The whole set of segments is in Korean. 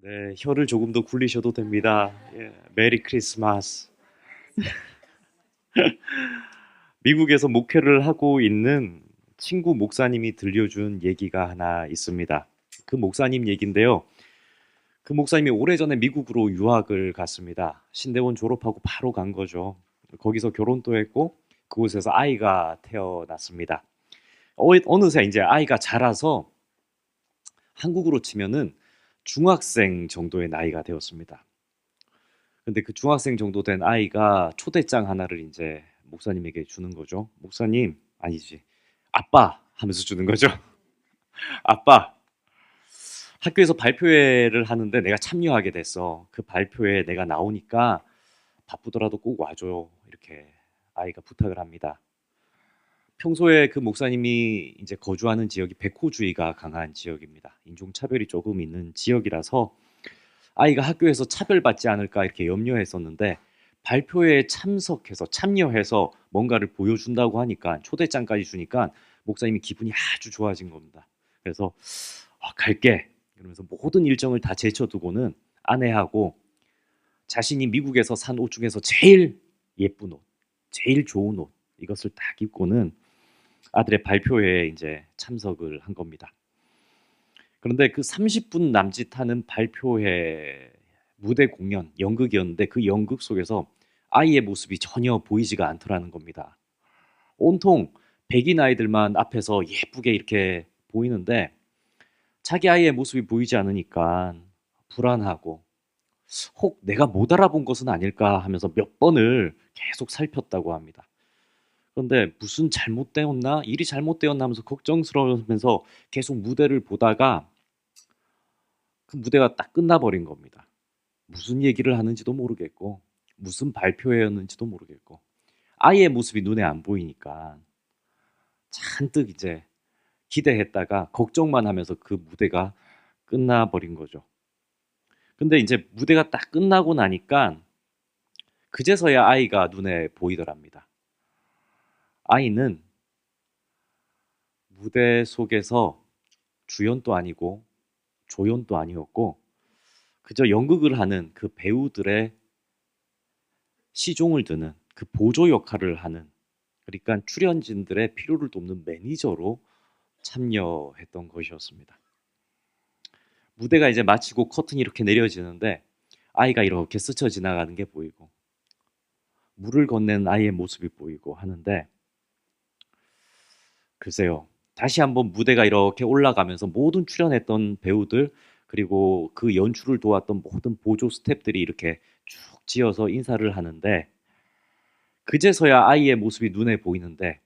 네, 혀를 조금 더 굴리셔도 됩니다. 예, 메리 크리스마스. 미국에서 목회를 하고 있는 친구 목사님이 들려준 얘기가 하나 있습니다. 그 목사님 얘기인데요. 그 목사님이 오래전에 미국으로 유학을 갔습니다. 신대원 졸업하고 바로 간 거죠. 거기서 결혼도 했고 그곳에서 아이가 태어났습니다. 어느새 이제 아이가 자라서 한국으로 치면은 중학생 정도의 나이가 되었습니다. 근데 그 중학생 정도 된 아이가 초대장 하나를 이제 목사님에게 주는 거죠. 목사님, 아니지. 아빠 하면서 주는 거죠. 아빠, 학교에서 발표회를 하는데 내가 참여하게 됐어. 그 발표회에 내가 나오니까 바쁘더라도 꼭 와줘. 이렇게 아이가 부탁을 합니다. 평소에 그 목사님이 이제 거주하는 지역이 백호주의가 강한 지역입니다. 인종차별이 조금 있는 지역이라서 아이가 학교에서 차별받지 않을까 이렇게 염려했었는데 발표회에 참석해서 참여해서 뭔가를 보여준다고 하니까 초대장까지 주니까 목사님이 기분이 아주 좋아진 겁니다. 그래서 갈게 이러면서 모든 일정을 다 제쳐두고는 아내하고 자신이 미국에서 산 옷 중에서 제일 예쁜 옷, 제일 좋은 옷 이것을 딱 입고는 아들의 발표회에 이제 참석을 한 겁니다. 그런데 그 30분 남짓하는 발표회 무대 공연, 연극이었는데 그 연극 속에서 아이의 모습이 전혀 보이지가 않더라는 겁니다. 온통 백인 아이들만 앞에서 예쁘게 이렇게 보이는데 자기 아이의 모습이 보이지 않으니까 불안하고 혹 내가 못 알아본 것은 아닐까 하면서 몇 번을 계속 살폈다고 합니다. 그런데 무슨 잘못되었나? 일이 잘못되었나 하면서 걱정스러우면서 계속 무대를 보다가 그 무대가 딱 끝나버린 겁니다. 무슨 얘기를 하는지도 모르겠고 무슨 발표회였는지도 모르겠고 아이의 모습이 눈에 안 보이니까 잔뜩 이제 기대했다가 걱정만 하면서 그 무대가 끝나버린 거죠. 근데 이제 무대가 딱 끝나고 나니까 그제서야 아이가 눈에 보이더랍니다. 아이는 무대 속에서 주연도 아니고 조연도 아니었고 그저 연극을 하는 그 배우들의 시종을 드는 그 보조 역할을 하는 그러니까 출연진들의 필요를 돕는 매니저로 참여했던 것이었습니다. 무대가 이제 마치고 커튼이 이렇게 내려지는데 아이가 이렇게 스쳐 지나가는 게 보이고 물을 건네는 아이의 모습이 보이고 하는데 글쎄요. 다시 한번 무대가 이렇게 올라가면서 모든 출연했던 배우들 그리고 그 연출을 도왔던 모든 보조 스태프들이 이렇게 쭉 지어서 인사를 하는데 그제서야 아이의 모습이 눈에 보이는데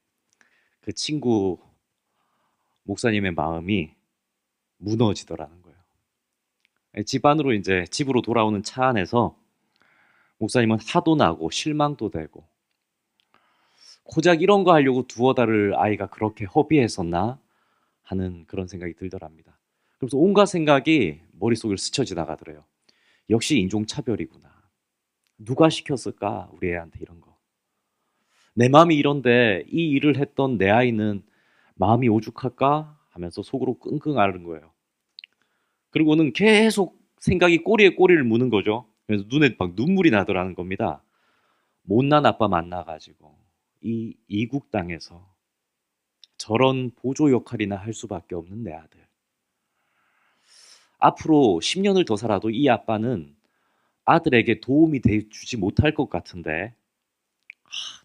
그 친구 목사님의 마음이 무너지더라는 거예요. 집 안으로 이제 집으로 돌아오는 차 안에서 목사님은 화도 나고 실망도 되고 고작 이런 거 하려고 두어 달을 아이가 그렇게 허비했었나 하는 그런 생각이 들더랍니다. 그래서 온갖 생각이 머릿속을 스쳐 지나가더래요. 역시 인종차별이구나. 누가 시켰을까 우리 애한테 이런 거. 내 마음이 이런데 이 일을 했던 내 아이는 마음이 오죽할까 하면서 속으로 끙끙 앓는 거예요. 그리고는 계속 생각이 꼬리에 꼬리를 무는 거죠. 그래서 눈에 막 눈물이 나더라는 겁니다. 못난 아빠 만나가지고 이 이국 땅에서 저런 보조 역할이나 할 수밖에 없는 내 아들. 앞으로 10년을 더 살아도 이 아빠는 아들에게 도움이 주지 못할 것 같은데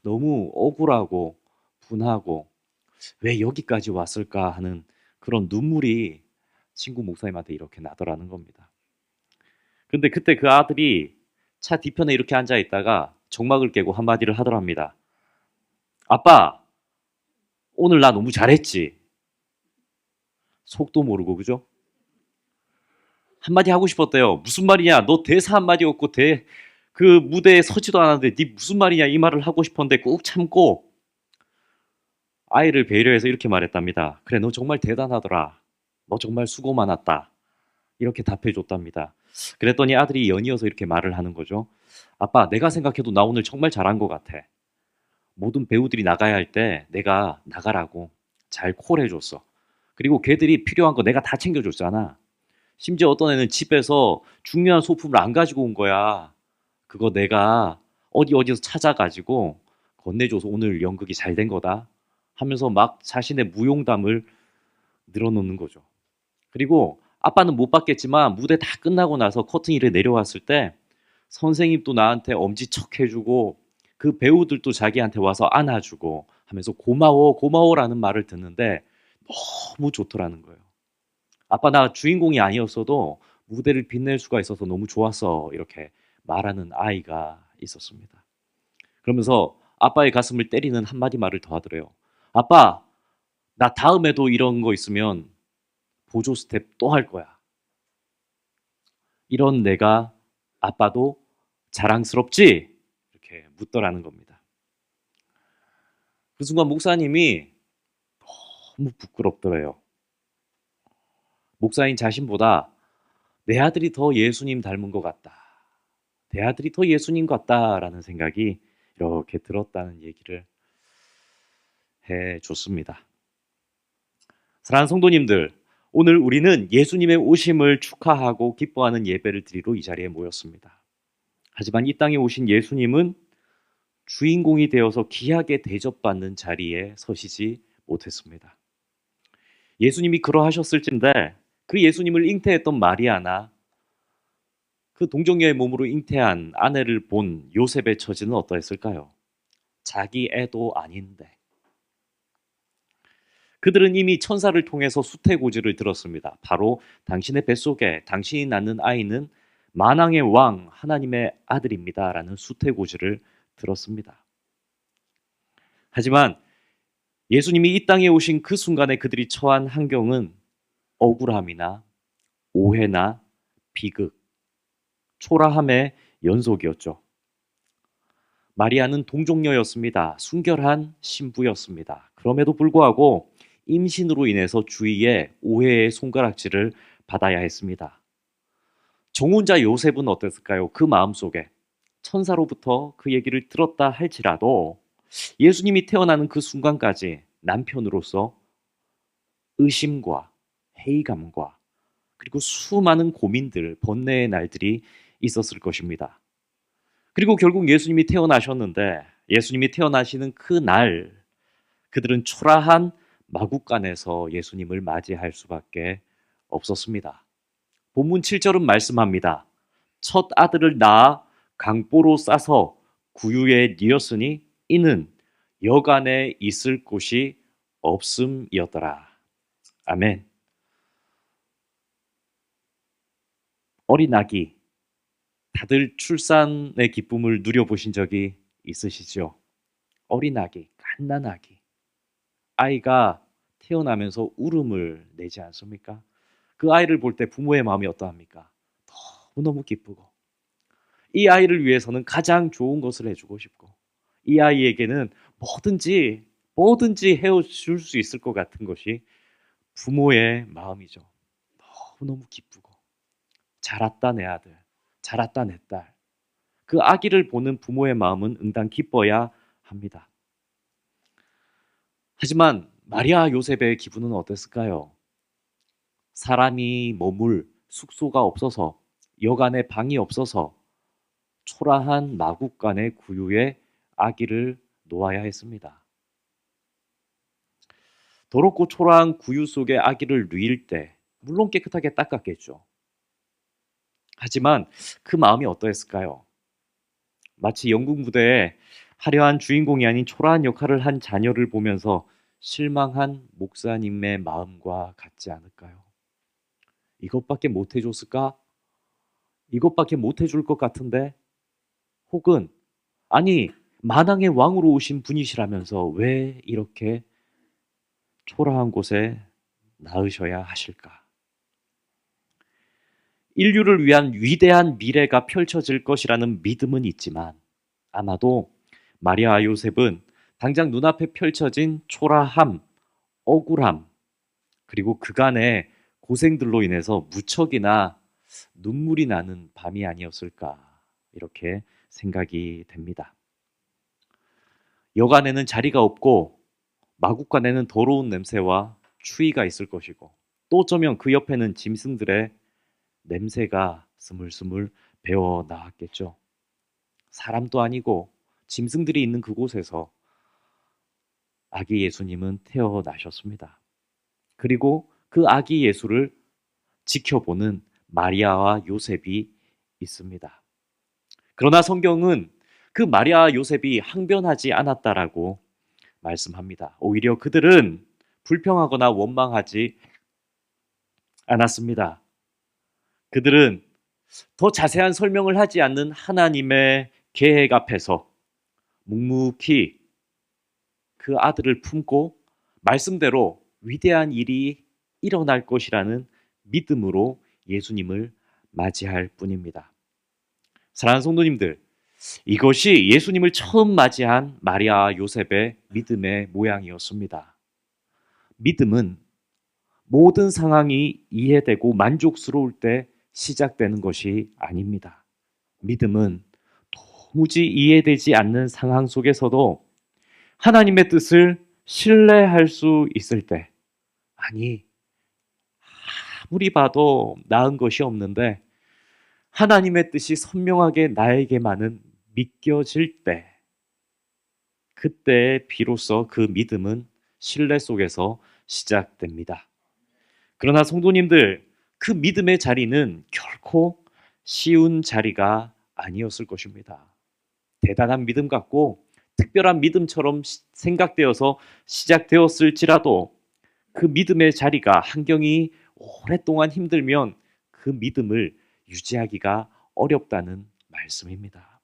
너무 억울하고 분하고 왜 여기까지 왔을까 하는 그런 눈물이 친구 목사님한테 이렇게 나더라는 겁니다. 근데 그때 그 아들이 차 뒤편에 이렇게 앉아 있다가 정막을 깨고 한마디를 하더랍니다. 아빠, 오늘 나 너무 잘했지? 속도 모르고 그죠? 한마디 하고 싶었대요. 무슨 말이냐? 너 대사 한마디 없고 그 무대에 서지도 않았는데 네 무슨 말이냐 이 말을 하고 싶었는데 꾹 참고 아이를 배려해서 이렇게 말했답니다. 그래, 너 정말 대단하더라. 너 정말 수고 많았다. 이렇게 답해 줬답니다. 그랬더니 아들이 연이어서 이렇게 말을 하는 거죠. 아빠, 내가 생각해도 나 오늘 정말 잘한 것 같아. 모든 배우들이 나가야 할 때 내가 나가라고 잘 콜해줬어. 그리고 걔들이 필요한 거 내가 다 챙겨줬잖아. 심지어 어떤 애는 집에서 중요한 소품을 안 가지고 온 거야. 그거 내가 어디서 찾아가지고 건네줘서 오늘 연극이 잘 된 거다 하면서 막 자신의 무용담을 늘어놓는 거죠. 그리고 아빠는 못 봤겠지만 무대 다 끝나고 나서 커튼이 내려왔을 때 선생님도 나한테 엄지척 해주고 그 배우들도 자기한테 와서 안아주고 하면서 고마워 고마워라는 말을 듣는데 너무 좋더라는 거예요. 아빠 나 주인공이 아니었어도 무대를 빛낼 수가 있어서 너무 좋았어 이렇게 말하는 아이가 있었습니다. 그러면서 아빠의 가슴을 때리는 한마디 말을 더 하더래요. 아빠 나 다음에도 이런 거 있으면 보조 스텝 또 할 거야. 이런 내가 아빠도 자랑스럽지? 이렇게 묻더라는 겁니다. 그 순간 목사님이 너무 부끄럽더래요. 목사인 자신보다 내 아들이 더 예수님 닮은 것 같다. 내 아들이 더 예수님 같다라는 생각이 이렇게 들었다는 얘기를 해줬습니다. 사랑하는 성도님들, 오늘 우리는 예수님의 오심을 축하하고 기뻐하는 예배를 드리러 이 자리에 모였습니다. 하지만 이 땅에 오신 예수님은 주인공이 되어서 귀하게 대접받는 자리에 서시지 못했습니다. 예수님이 그러하셨을진데 그 예수님을 잉태했던 마리아나 그 동정녀의 몸으로 잉태한 아내를 본 요셉의 처지는 어떠했을까요? 자기 애도 아닌데. 그들은 이미 천사를 통해서 수태고지를 들었습니다. 바로 당신의 뱃속에 당신이 낳는 아이는 만왕의 왕 하나님의 아들입니다. 라는 수태고지를 들었습니다. 하지만 예수님이 이 땅에 오신 그 순간에 그들이 처한 환경은 억울함이나 오해나 비극, 초라함의 연속이었죠. 마리아는 동정녀였습니다. 순결한 신부였습니다. 그럼에도 불구하고 임신으로 인해서 주위의 오해의 손가락질을 받아야 했습니다. 정혼자 요셉은 어땠을까요? 그 마음속에 천사로부터 그 얘기를 들었다 할지라도 예수님이 태어나는 그 순간까지 남편으로서 의심과 회의감과 그리고 수많은 고민들, 번뇌의 날들이 있었을 것입니다. 그리고 결국 예수님이 태어나셨는데 예수님이 태어나시는 그 날 그들은 초라한 마국간에서 예수님을 맞이할 수밖에 없었습니다. 본문 7절은 말씀합니다. 첫 아들을 낳아 강보로 싸서 구유에 뉘었으니 이는 여간에 있을 곳이 없음이었더라. 아멘. 어린 아기, 다들 출산의 기쁨을 누려보신 적이 있으시죠? 어린 아기, 갓난아기. 아이가 태어나면서 울음을 내지 않습니까? 그 아이를 볼 때 부모의 마음이 어떠합니까? 너무너무 기쁘고 이 아이를 위해서는 가장 좋은 것을 해주고 싶고 이 아이에게는 뭐든지 해줄 수 있을 것 같은 것이 부모의 마음이죠. 너무너무 기쁘고 잘났다 내 아들, 잘났다 내 딸. 그 아기를 보는 부모의 마음은 응당 기뻐야 합니다. 하지만 마리아 요셉의 기분은 어땠을까요? 사람이 머물 숙소가 없어서 여간에 방이 없어서 초라한 마국간의 구유에 아기를 놓아야 했습니다. 더럽고 초라한 구유 속에 아기를 누일 때 물론 깨끗하게 닦았겠죠. 하지만 그 마음이 어떠했을까요? 마치 연극 무대에 화려한 주인공이 아닌 초라한 역할을 한 자녀를 보면서 실망한 목사님의 마음과 같지 않을까요? 이것밖에 못 해줬을까? 이것밖에 못 해줄 것 같은데? 혹은 아니 만왕의 왕으로 오신 분이시라면서 왜 이렇게 초라한 곳에 낳으셔야 하실까? 인류를 위한 위대한 미래가 펼쳐질 것이라는 믿음은 있지만 아마도 마리아 요셉은 당장 눈앞에 펼쳐진 초라함, 억울함, 그리고 그간의 고생들로 인해서 무척이나 눈물이 나는 밤이 아니었을까 이렇게 생각이 됩니다. 여간에는 자리가 없고 마국간에는 더러운 냄새와 추위가 있을 것이고 또 어쩌면 그 옆에는 짐승들의 냄새가 스물스물 배어 나왔겠죠. 사람도 아니고 짐승들이 있는 그곳에서 아기 예수님은 태어나셨습니다. 그리고 그 아기 예수를 지켜보는 마리아와 요셉이 있습니다. 그러나 성경은 그 마리아와 요셉이 항변하지 않았다라고 말씀합니다. 오히려 그들은 불평하거나 원망하지 않았습니다. 그들은 더 자세한 설명을 하지 않는 하나님의 계획 앞에서 묵묵히 그 아들을 품고 말씀대로 위대한 일이 일어날 것이라는 믿음으로 예수님을 맞이할 뿐입니다. 사랑하는 성도님들, 이것이 예수님을 처음 맞이한 마리아 요셉의 믿음의 모양이었습니다. 믿음은 모든 상황이 이해되고 만족스러울 때 시작되는 것이 아닙니다. 믿음은 도무지 이해되지 않는 상황 속에서도 하나님의 뜻을 신뢰할 수 있을 때, 아니, 아무리 봐도 나은 것이 없는데 하나님의 뜻이 선명하게 나에게만은 믿겨질 때, 그때 비로소 그 믿음은 신뢰 속에서 시작됩니다. 그러나 성도님들, 그 믿음의 자리는 결코 쉬운 자리가 아니었을 것입니다. 대단한 믿음 같고 특별한 믿음처럼 생각되어서 시작되었을지라도 그 믿음의 자리가 환경이 오랫동안 힘들면 그 믿음을 유지하기가 어렵다는 말씀입니다.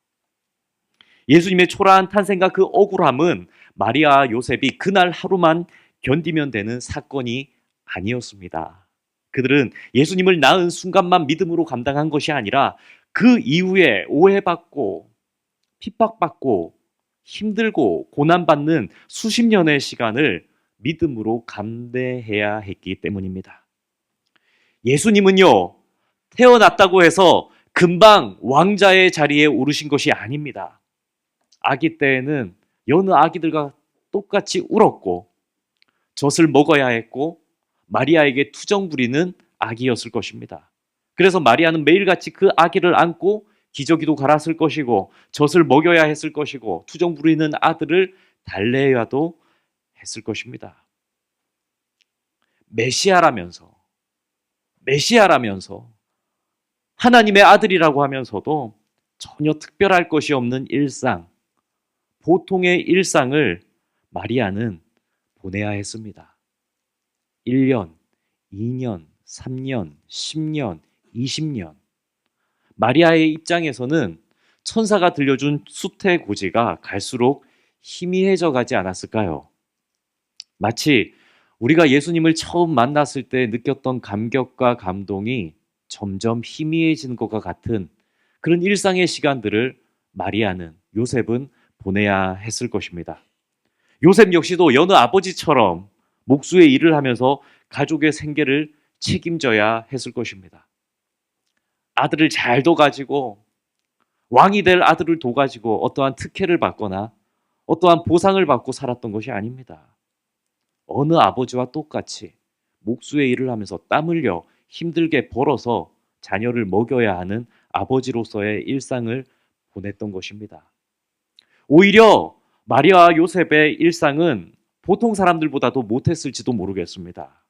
예수님의 초라한 탄생과 그 억울함은 마리아와 요셉이 그날 하루만 견디면 되는 사건이 아니었습니다. 그들은 예수님을 낳은 순간만 믿음으로 감당한 것이 아니라 그 이후에 오해받고 핍박받고 힘들고 고난받는 수십 년의 시간을 믿음으로 감내해야 했기 때문입니다. 예수님은요, 태어났다고 해서 금방 왕자의 자리에 오르신 것이 아닙니다. 아기 때에는 여느 아기들과 똑같이 울었고 젖을 먹어야 했고 마리아에게 투정 부리는 아기였을 것입니다. 그래서 마리아는 매일같이 그 아기를 안고 기저귀도 갈았을 것이고 젖을 먹여야 했을 것이고 투정 부리는 아들을 달래야도 했을 것입니다. 메시아라면서 하나님의 아들이라고 하면서도 전혀 특별할 것이 없는 일상, 보통의 일상을 마리아는 보내야 했습니다. 1년, 2년, 3년, 10년, 20년. 마리아의 입장에서는 천사가 들려준 수태고지가 갈수록 희미해져 가지 않았을까요? 마치 우리가 예수님을 처음 만났을 때 느꼈던 감격과 감동이 점점 희미해지는 것과 같은 그런 일상의 시간들을 마리아는, 요셉은 보내야 했을 것입니다. 요셉 역시도 여느 아버지처럼 목수의 일을 하면서 가족의 생계를 책임져야 했을 것입니다. 아들을 잘 둬가지고 왕이 될 아들을 둬가지고 어떠한 특혜를 받거나 어떠한 보상을 받고 살았던 것이 아닙니다. 어느 아버지와 똑같이 목수의 일을 하면서 땀 흘려 힘들게 벌어서 자녀를 먹여야 하는 아버지로서의 일상을 보냈던 것입니다. 오히려 마리아와 요셉의 일상은 보통 사람들보다도 못했을지도 모르겠습니다.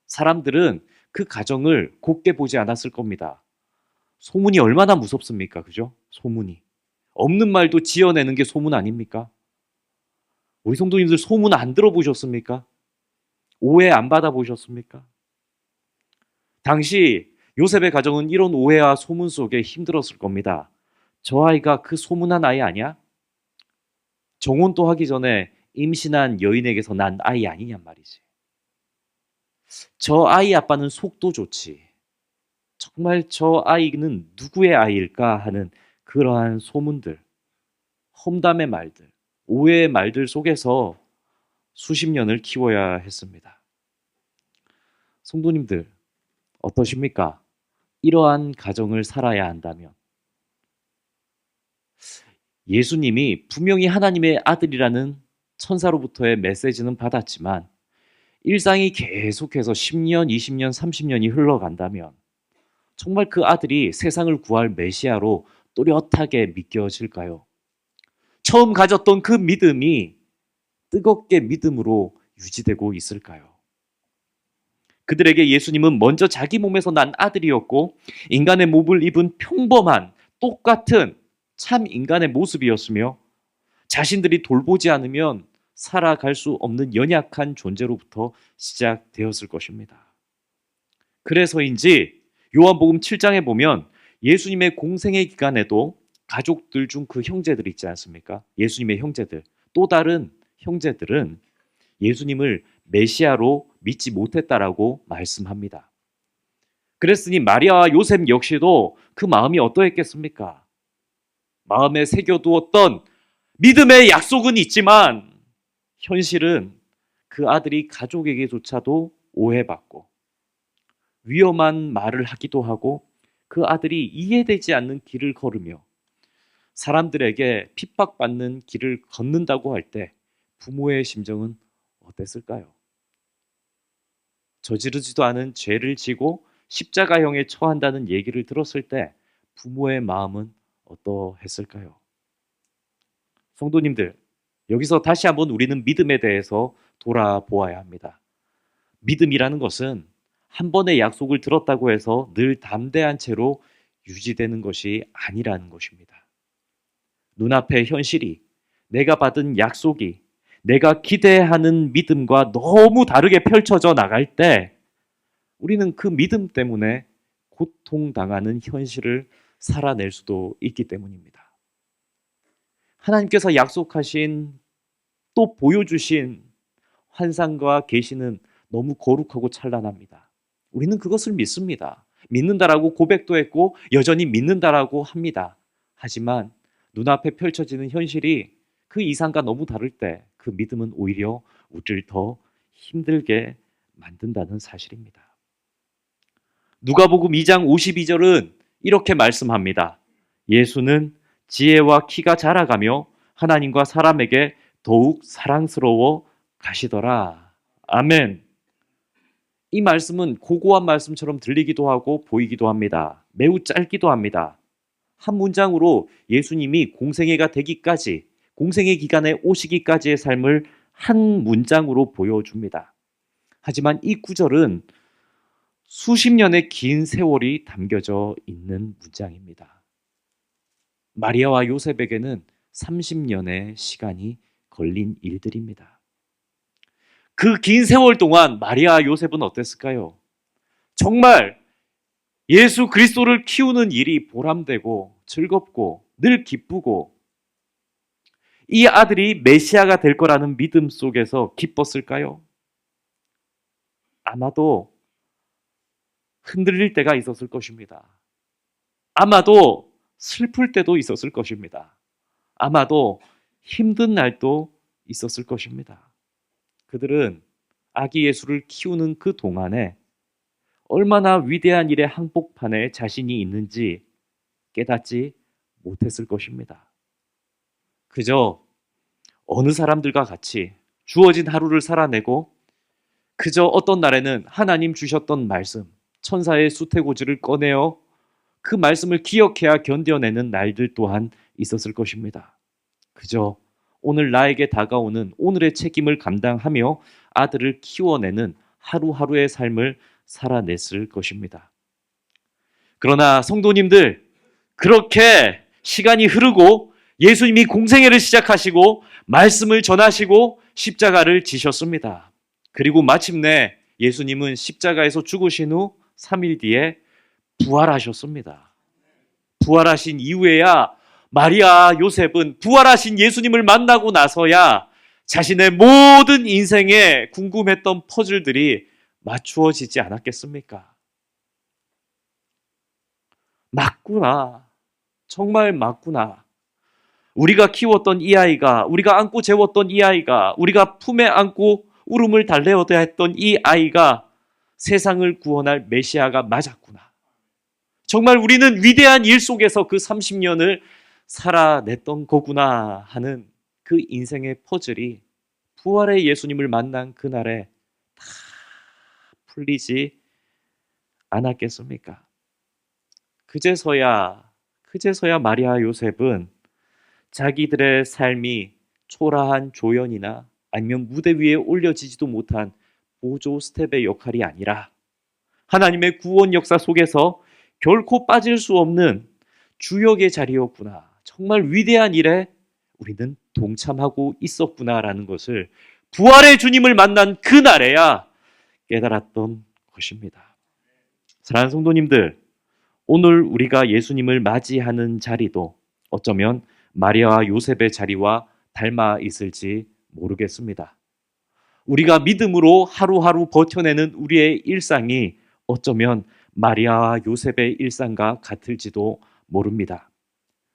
사람들은 그 가정을 곱게 보지 않았을 겁니다. 소문이 얼마나 무섭습니까? 그죠? 소문이. 없는 말도 지어내는 게 소문 아닙니까? 우리 성도님들 소문 안 들어보셨습니까? 오해 안 받아보셨습니까? 당시 요셉의 가정은 이런 오해와 소문 속에 힘들었을 겁니다. 저 아이가 그 소문난 아이 아니야? 정혼도 하기 전에 임신한 여인에게서 난 아이 아니냔 말이지. 저 아이 아빠는 속도 좋지. 정말 저 아이는 누구의 아이일까 하는 그러한 소문들, 험담의 말들, 오해의 말들 속에서 수십 년을 키워야 했습니다. 성도님들, 어떠십니까? 이러한 가정을 살아야 한다면 예수님이 분명히 하나님의 아들이라는 천사로부터의 메시지는 받았지만 일상이 계속해서 10년, 20년, 30년이 흘러간다면 정말 그 아들이 세상을 구할 메시아로 또렷하게 믿겨질까요? 처음 가졌던 그 믿음이 뜨겁게 믿음으로 유지되고 있을까요? 그들에게 예수님은 먼저 자기 몸에서 난 아들이었고 인간의 몸을 입은 평범한 똑같은 참 인간의 모습이었으며 자신들이 돌보지 않으면 살아갈 수 없는 연약한 존재로부터 시작되었을 것입니다. 그래서인지 요한복음 7장에 보면 예수님의 공생의 기간에도 가족들 중 그 형제들 있지 않습니까? 예수님의 형제들, 또 다른 형제들은 예수님을 메시아로 믿지 못했다라고 말씀합니다. 그랬으니 마리아와 요셉 역시도 그 마음이 어떠했겠습니까? 마음에 새겨두었던 믿음의 약속은 있지만 현실은 그 아들이 가족에게조차도 오해받고 위험한 말을 하기도 하고 그 아들이 이해되지 않는 길을 걸으며 사람들에게 핍박받는 길을 걷는다고 할 때 부모의 심정은 어땠을까요? 저지르지도 않은 죄를 지고 십자가형에 처한다는 얘기를 들었을 때 부모의 마음은 어떠했을까요? 성도님들, 여기서 다시 한번 우리는 믿음에 대해서 돌아보아야 합니다. 믿음이라는 것은 한 번의 약속을 들었다고 해서 늘 담대한 채로 유지되는 것이 아니라는 것입니다. 눈앞의 현실이, 내가 받은 약속이 내가 기대하는 믿음과 너무 다르게 펼쳐져 나갈 때 우리는 그 믿음 때문에 고통당하는 현실을 살아낼 수도 있기 때문입니다. 하나님께서 약속하신 또 보여주신 환상과 계시는 너무 거룩하고 찬란합니다. 우리는 그것을 믿습니다. 믿는다라고 고백도 했고 여전히 믿는다라고 합니다. 하지만 눈앞에 펼쳐지는 현실이 그 이상과 너무 다를 때 그 믿음은 오히려 우리를 더 힘들게 만든다는 사실입니다. 누가복음 2장 52절은 이렇게 말씀합니다. 예수는 지혜와 키가 자라가며 하나님과 사람에게 더욱 사랑스러워 가시더라. 아멘. 이 말씀은 고고한 말씀처럼 들리기도 하고 보이기도 합니다. 매우 짧기도 합니다. 한 문장으로 예수님이 공생애가 되기까지, 공생애 기간에 오시기까지의 삶을 한 문장으로 보여줍니다. 하지만 이 구절은 수십 년의 긴 세월이 담겨져 있는 문장입니다. 마리아와 요셉에게는 30년의 시간이 걸린 일들입니다. 그 긴 세월 동안 마리아와 요셉은 어땠을까요? 정말 예수 그리스도를 키우는 일이 보람되고 즐겁고 늘 기쁘고 이 아들이 메시아가 될 거라는 믿음 속에서 기뻤을까요? 아마도 흔들릴 때가 있었을 것입니다. 아마도 슬플 때도 있었을 것입니다. 아마도 힘든 날도 있었을 것입니다. 그들은 아기 예수를 키우는 그 동안에 얼마나 위대한 일의 한복판에 자신이 있는지 깨닫지 못했을 것입니다. 그저 어느 사람들과 같이 주어진 하루를 살아내고 그저 어떤 날에는 하나님 주셨던 말씀, 천사의 수태고지를 꺼내어 그 말씀을 기억해야 견뎌내는 날들 또한 있었을 것입니다. 그저 오늘 나에게 다가오는 오늘의 책임을 감당하며 아들을 키워내는 하루하루의 삶을 살아냈을 것입니다. 그러나 성도님들, 그렇게 시간이 흐르고 예수님이 공생애를 시작하시고 말씀을 전하시고 십자가를 지셨습니다. 그리고 마침내 예수님은 십자가에서 죽으신 후 3일 뒤에 부활하셨습니다. 부활하신 이후에야 마리아 요셉은 부활하신 예수님을 만나고 나서야 자신의 모든 인생에 궁금했던 퍼즐들이 맞추어지지 않았겠습니까? 맞구나. 정말 맞구나. 우리가 키웠던 이 아이가, 우리가 안고 재웠던 이 아이가, 우리가 품에 안고 울음을 달래어야 했던 이 아이가 세상을 구원할 메시아가 맞았구나. 정말 우리는 위대한 일 속에서 그 30년을 살아냈던 거구나 하는 그 인생의 퍼즐이 부활의 예수님을 만난 그날에 다 풀리지 않았겠습니까? 그제서야 마리아 요셉은 자기들의 삶이 초라한 조연이나 아니면 무대 위에 올려지지도 못한 보조 스텝의 역할이 아니라 하나님의 구원 역사 속에서 결코 빠질 수 없는 주역의 자리였구나. 정말 위대한 일에 우리는 동참하고 있었구나라는 것을 부활의 주님을 만난 그날에야 깨달았던 것입니다. 사랑하는 성도님들, 오늘 우리가 예수님을 맞이하는 자리도 어쩌면 마리아와 요셉의 자리와 닮아 있을지 모르겠습니다. 우리가 믿음으로 하루하루 버텨내는 우리의 일상이 어쩌면 마리아와 요셉의 일상과 같을지도 모릅니다.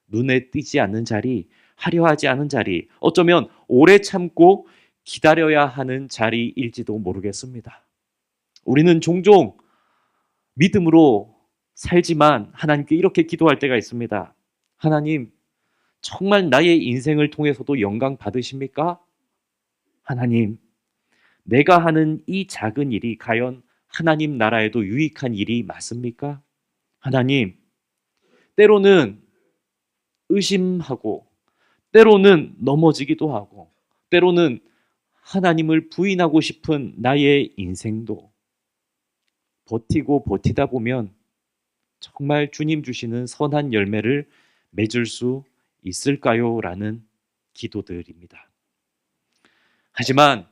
눈에 띄지 않는 자리, 화려하지 않은 자리, 어쩌면 오래 참고 기다려야 하는 자리일지도 모르겠습니다. 우리는 종종 믿음으로 살지만 하나님께 이렇게 기도할 때가 있습니다. 하나님, 정말 나의 인생을 통해서도 영광 받으십니까? 하나님, 내가 하는 이 작은 일이 과연 하나님 나라에도 유익한 일이 맞습니까? 하나님, 때로는 의심하고, 때로는 넘어지기도 하고, 때로는 하나님을 부인하고 싶은 나의 인생도 버티고 버티다 보면 정말 주님 주시는 선한 열매를 맺을 수 있을까요? 라는 기도들입니다. 하지만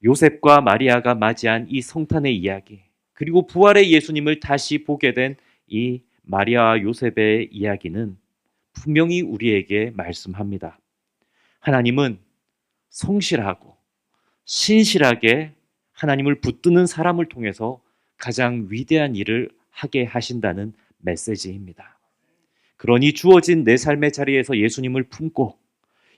요셉과 마리아가 맞이한 이 성탄의 이야기, 그리고 부활의 예수님을 다시 보게 된 이 마리아와 요셉의 이야기는 분명히 우리에게 말씀합니다. 하나님은 성실하고 신실하게 하나님을 붙드는 사람을 통해서 가장 위대한 일을 하게 하신다는 메시지입니다. 그러니 주어진 내 삶의 자리에서 예수님을 품고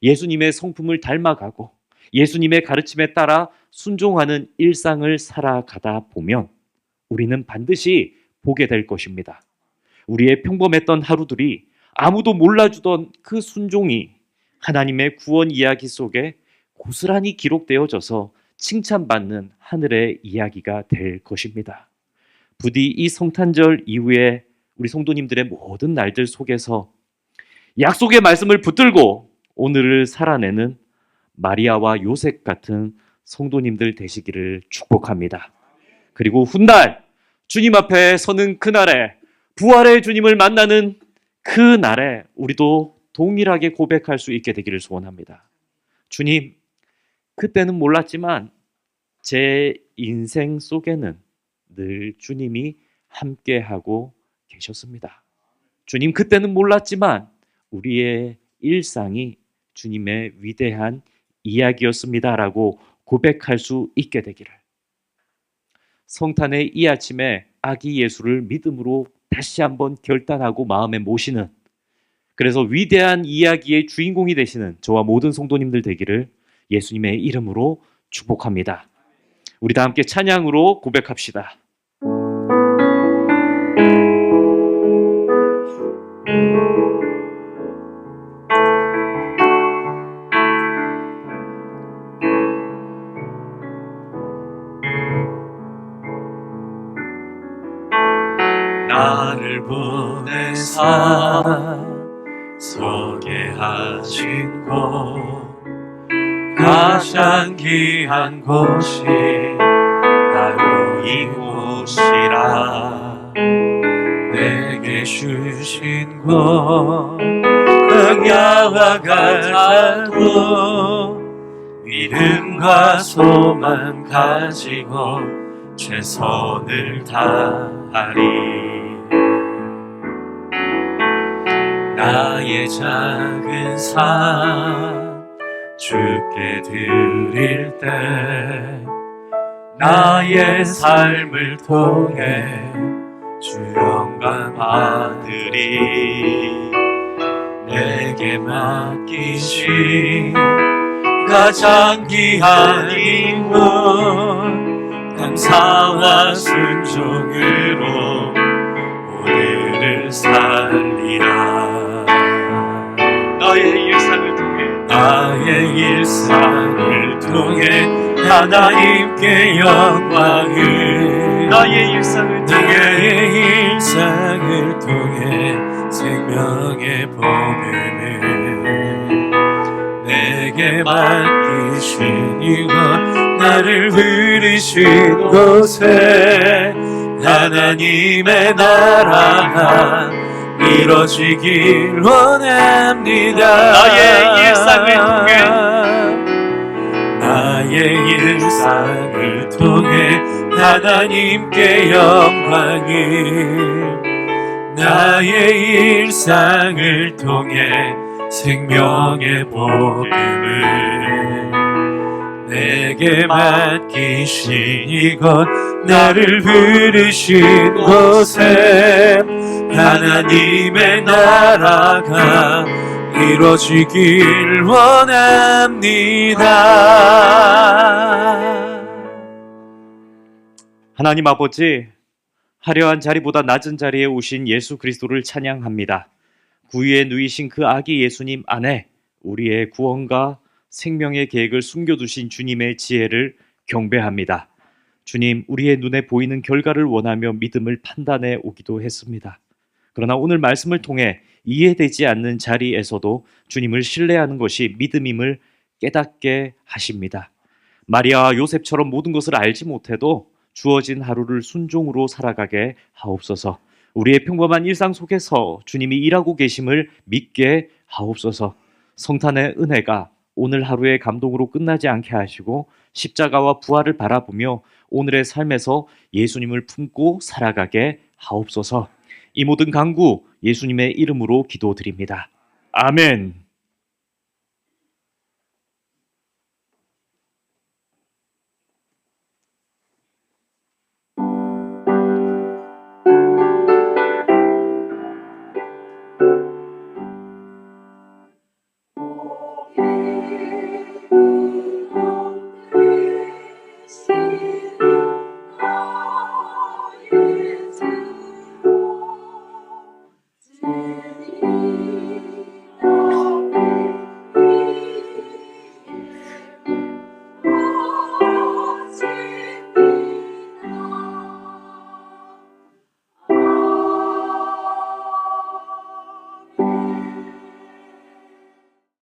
예수님의 성품을 닮아가고 예수님의 가르침에 따라 순종하는 일상을 살아가다 보면 우리는 반드시 보게 될 것입니다. 우리의 평범했던 하루들이 아무도 몰라주던 그 순종이 하나님의 구원 이야기 속에 고스란히 기록되어져서 칭찬받는 하늘의 이야기가 될 것입니다. 부디 이 성탄절 이후에 우리 성도님들의 모든 날들 속에서 약속의 말씀을 붙들고 오늘을 살아내는 마리아와 요셉 같은 성도님들 되시기를 축복합니다. 그리고 훗날 주님 앞에 서는 그날에 부활의 주님을 만나는 그날에 우리도 동일하게 고백할 수 있게 되기를 소원합니다. 주님, 그때는 몰랐지만 제 인생 속에는 늘 주님이 함께하고 계셨습니다. 주님, 그때는 몰랐지만 우리의 일상이 주님의 위대한 이야기였습니다라고 고백할 수 있게 되기를. 성탄의 이 아침에 아기 예수를 믿음으로 다시 한번 결단하고 마음에 모시는, 그래서 위대한 이야기의 주인공이 되시는 저와 모든 성도님들 되기를 예수님의 이름으로 축복합니다. 우리 다 함께 찬양으로 고백합시다. 나를 보내사 서게 하신 곳, 가장 귀한 곳이 바로 이곳이라. 내게 주신 곳 광야와 같아도 믿음과 소망 가지고 최선을 다하리. 나의 작은 삶 주께 드릴 때 나의 삶을 통해 주 영광 받으리. 내게 맡기신 가장 귀한 인물 감사와 순종으로 오늘을 살리라. 나의 일상을 통해 하나님께 영광을, 나의 일상을 통해 생명의 복음을 내게 맡기신 이곳 나를 부르신 곳에 하나님의 나라가 이뤄지길 원합니다. 나의 일상을 통해 하나님께 영광을 나의 일상을 통해 생명의 복음을 내게 맡기신 이곳 나를 부르신 곳에 하나님의 나라가 이루어지길 원합니다. 하나님 아버지, 화려한 자리보다 낮은 자리에 오신 예수 그리스도를 찬양합니다. 구유에 누이신 그 아기 예수님 안에 우리의 구원과 생명의 계획을 숨겨두신 주님의 지혜를 경배합니다. 주님, 우리의 눈에 보이는 결과를 원하며 믿음을 판단해 오기도 했습니다. 그러나 오늘 말씀을 통해 이해되지 않는 자리에서도 주님을 신뢰하는 것이 믿음임을 깨닫게 하십니다. 마리아와 요셉처럼 모든 것을 알지 못해도 주어진 하루를 순종으로 살아가게 하옵소서. 우리의 평범한 일상 속에서 주님이 일하고 계심을 믿게 하옵소서. 성탄의 은혜가 오늘 하루의 감동으로 끝나지 않게 하시고 십자가와 부활을 바라보며 오늘의 삶에서 예수님을 품고 살아가게 하옵소서. 이 모든 간구 예수님의 이름으로 기도드립니다. 아멘.